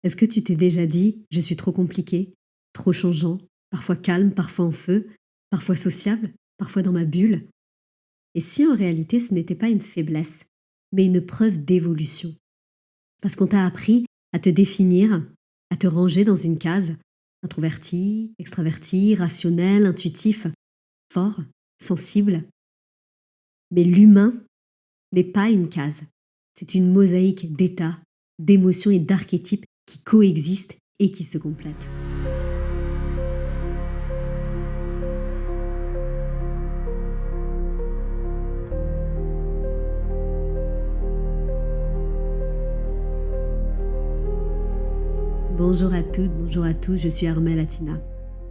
Est-ce que tu t'es déjà dit: «Je suis trop compliqué, trop changeant, parfois calme, parfois en feu, parfois sociable, parfois dans ma bulle»? Et si en réalité ce n'était pas une faiblesse, mais une preuve d'évolution? Parce qu'on t'a appris à te définir, à te ranger dans une case: introverti, extraverti, rationnel, intuitif, fort, sensible. Mais l'humain n'est pas une case. C'est une mosaïque d'états, d'émotions et d'archétypes qui coexistent et qui se complètent. Bonjour à toutes, bonjour à tous, je suis Armelle Atina.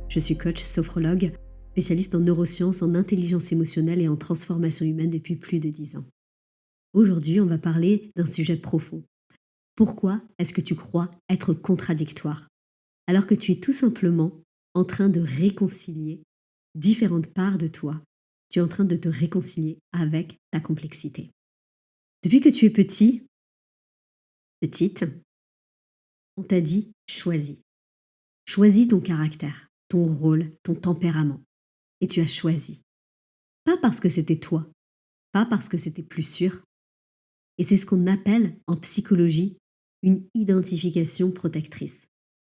Je suis coach sophrologue, spécialiste en neurosciences, en intelligence émotionnelle et en transformation humaine depuis plus de 10 ans. Aujourd'hui, on va parler d'un sujet profond. Pourquoi est-ce que tu crois être contradictoire alors que tu es tout simplement en train de réconcilier différentes parts de toi? Tu es en train de te réconcilier avec ta complexité. Depuis que tu es petit, petite, on t'a dit choisis. Choisis ton caractère, ton rôle, ton tempérament. Et tu as choisi. Pas parce que c'était toi, pas parce que c'était plus sûr. Et c'est ce qu'on appelle en psychologie une identification protectrice.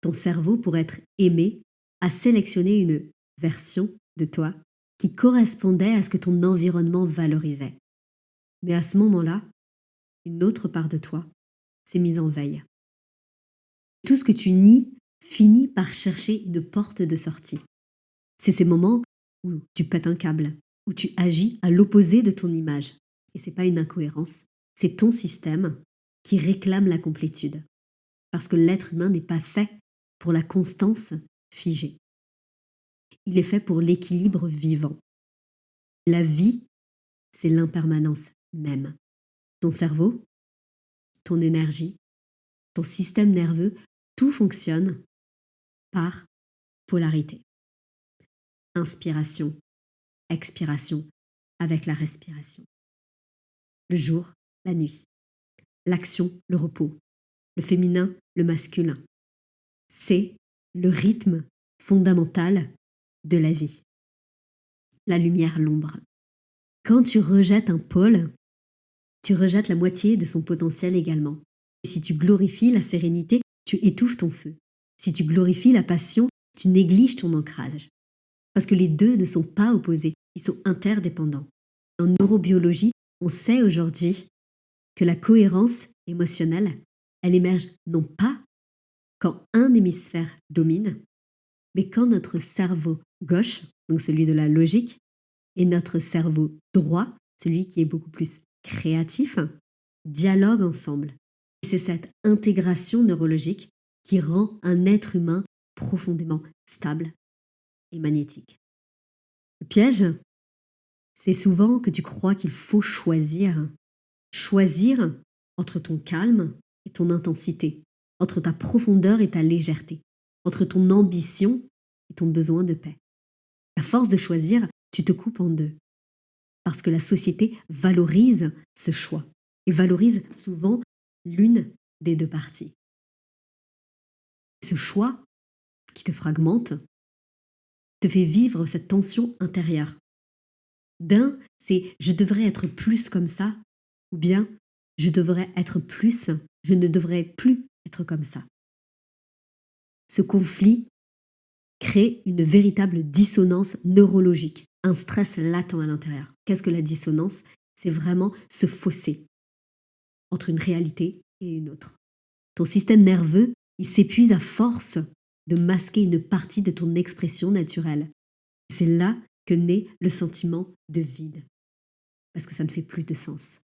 Ton cerveau, pour être aimé, a sélectionné une version de toi qui correspondait à ce que ton environnement valorisait. Mais à ce moment-là, une autre part de toi s'est mise en veille. Tout ce que tu nies finit par chercher une porte de sortie. C'est ces moments où tu pètes un câble, où tu agis à l'opposé de ton image. Et c'est pas une incohérence, c'est ton système qui réclame la complétude. Parce que l'être humain n'est pas fait pour la constance figée. Il est fait pour l'équilibre vivant. La vie, c'est l'impermanence même. Ton cerveau, ton énergie, ton système nerveux, tout fonctionne par polarité. Inspiration, expiration, avec la respiration. Le jour, la nuit. L'action, le repos. Le féminin, le masculin. C'est le rythme fondamental de la vie. La lumière, l'ombre. Quand tu rejettes un pôle, tu rejettes la moitié de son potentiel également. Et si tu glorifies la sérénité, tu étouffes ton feu. Si tu glorifies la passion, tu négliges ton ancrage. Parce que les deux ne sont pas opposés, ils sont interdépendants. En neurobiologie, on sait aujourd'hui que la cohérence émotionnelle, elle émerge non pas quand un hémisphère domine, mais quand notre cerveau gauche, donc celui de la logique, et notre cerveau droit, celui qui est beaucoup plus créatif, dialoguent ensemble. Et c'est cette intégration neurologique qui rend un être humain profondément stable et magnétique. Le piège, c'est souvent que tu crois qu'il faut choisir. Choisir entre ton calme et ton intensité, entre ta profondeur et ta légèreté, entre ton ambition et ton besoin de paix. À force de choisir, tu te coupes en deux. Parce que la société valorise ce choix et valorise souvent l'une des deux parties. Ce choix qui te fragmente te fait vivre cette tension intérieure. D'un, c'est je devrais être plus comme ça, ou bien je devrais être plus, je ne devrais plus être comme ça. Ce conflit crée une véritable dissonance neurologique, un stress latent à l'intérieur. Qu'est-ce que la dissonance? C'est vraiment ce fossé entre une réalité et une autre. Ton système nerveux, il s'épuise à force de masquer une partie de ton expression naturelle. C'est là que naît le sentiment de vide, parce que ça ne fait plus de sens.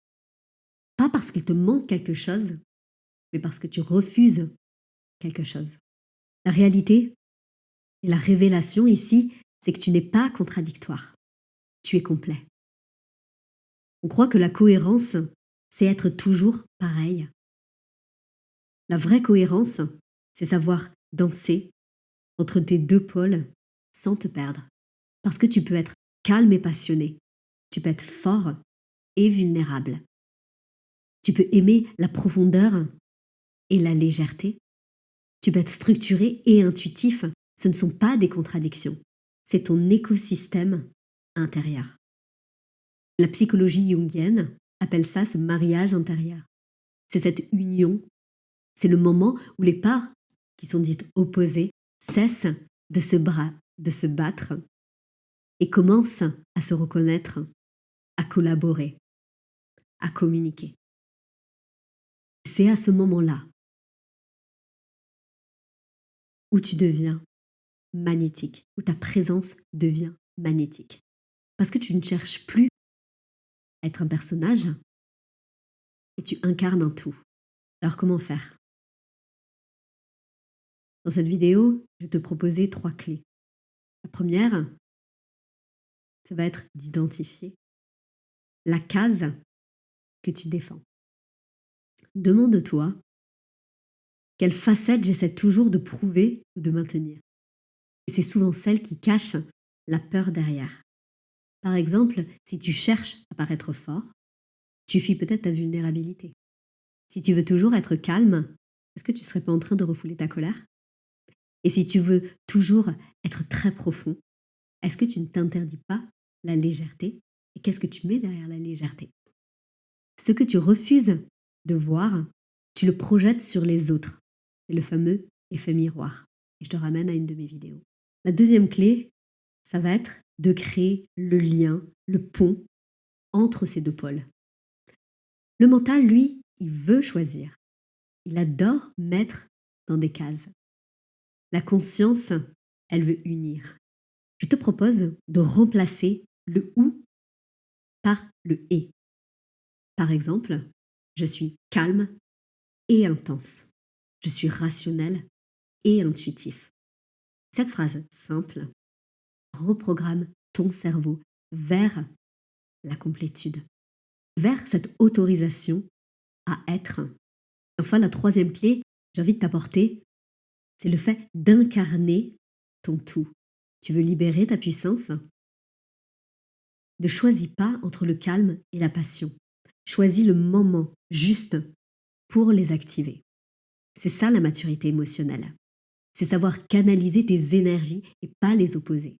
Pas parce qu'il te manque quelque chose, mais parce que tu refuses quelque chose. La réalité et la révélation ici, c'est que tu n'es pas contradictoire. Tu es complet. On croit que la cohérence, c'est être toujours pareil. La vraie cohérence, c'est savoir danser entre tes deux pôles sans te perdre. Parce que tu peux être calme et passionné. Tu peux être fort et vulnérable. Tu peux aimer la profondeur et la légèreté. Tu peux être structuré et intuitif. Ce ne sont pas des contradictions. C'est ton écosystème intérieur. La psychologie jungienne appelle ça ce mariage intérieur. C'est cette union, c'est le moment où les parts qui sont dites opposées cessent de se battre et commencent à se reconnaître, à collaborer, à communiquer. C'est à ce moment-là où tu deviens magnétique, où ta présence devient magnétique. Parce que tu ne cherches plus à être un personnage et tu incarnes un tout. Alors comment faire? Dans cette vidéo, je vais te proposer 3 clés. La première, ça va être d'identifier la case que tu défends. Demande-toi quelle facette j'essaie toujours de prouver ou de maintenir. Et c'est souvent celle qui cache la peur derrière. Par exemple, si tu cherches à paraître fort, tu fuis peut-être ta vulnérabilité. Si tu veux toujours être calme, est-ce que tu ne serais pas en train de refouler ta colère? Et si tu veux toujours être très profond, est-ce que tu ne t'interdis pas la légèreté? Et qu'est-ce que tu mets derrière la légèreté? Ce que tu refuses de voir, tu le projettes sur les autres. C'est le fameux effet miroir. Et je te ramène à une de mes vidéos. La deuxième clé, ça va être de créer le lien, le pont entre ces deux pôles. Le mental, lui, il veut choisir. Il adore mettre dans des cases. La conscience, elle veut unir. Je te propose de remplacer le ou par le et. Par exemple, je suis calme et intense. Je suis rationnel et intuitif. Cette phrase simple reprogramme ton cerveau vers la complétude, vers cette autorisation à être. Enfin, la troisième clé, j'ai envie de t'apporter, c'est le fait d'incarner ton tout. Tu veux libérer ta puissance? Ne choisis pas entre le calme et la passion. Choisis le moment juste pour les activer. C'est ça la maturité émotionnelle. C'est savoir canaliser tes énergies et pas les opposer.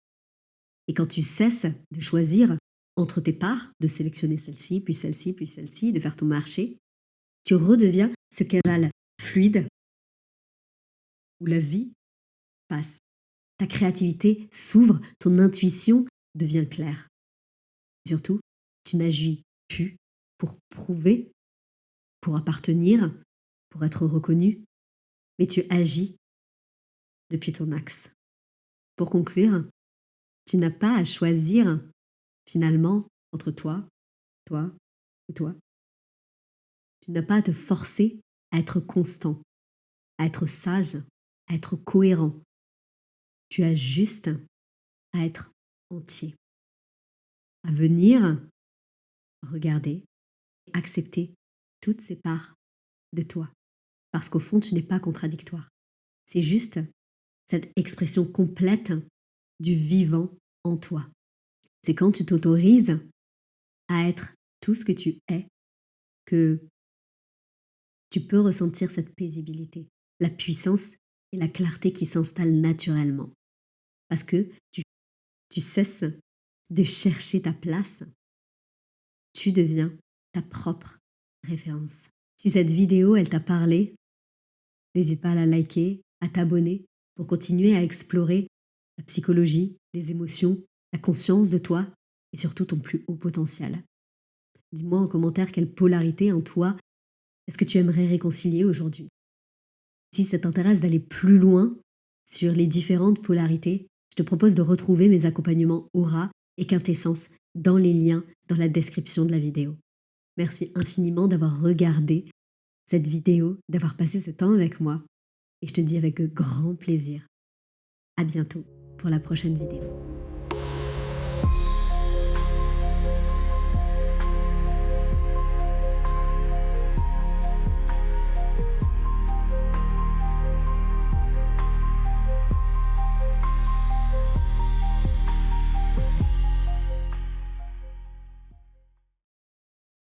Et quand tu cesses de choisir entre tes parts, de sélectionner celle-ci, puis celle-ci, puis celle-ci, de faire ton marché, tu redeviens ce canal fluide où la vie passe. Ta créativité s'ouvre, ton intuition devient claire. Et surtout, tu n'agis plus pour prouver, pour appartenir, pour être reconnu, mais tu agis depuis ton axe. Pour conclure, tu n'as pas à choisir finalement entre toi, toi ou toi. Tu n'as pas à te forcer à être constant, à être sage, à être cohérent. Tu as juste à être entier, à venir regarder, accepter toutes ces parts de toi. Parce qu'au fond, tu n'es pas contradictoire. C'est juste cette expression complète du vivant en toi. C'est quand tu t'autorises à être tout ce que tu es que tu peux ressentir cette paisibilité, la puissance et la clarté qui s'installent naturellement. Parce que tu cesses de chercher ta place, tu deviens ta propre référence. Si cette vidéo, elle t'a parlé, n'hésite pas à la liker, à t'abonner pour continuer à explorer la psychologie, les émotions, la conscience de toi et surtout ton plus haut potentiel. Dis-moi en commentaire quelle polarité en toi est-ce que tu aimerais réconcilier aujourd'hui. Si ça t'intéresse d'aller plus loin sur les différentes polarités, je te propose de retrouver mes accompagnements aura et quintessence dans les liens dans la description de la vidéo. Merci infiniment d'avoir regardé cette vidéo, d'avoir passé ce temps avec moi et je te dis avec grand plaisir. À bientôt pour la prochaine vidéo.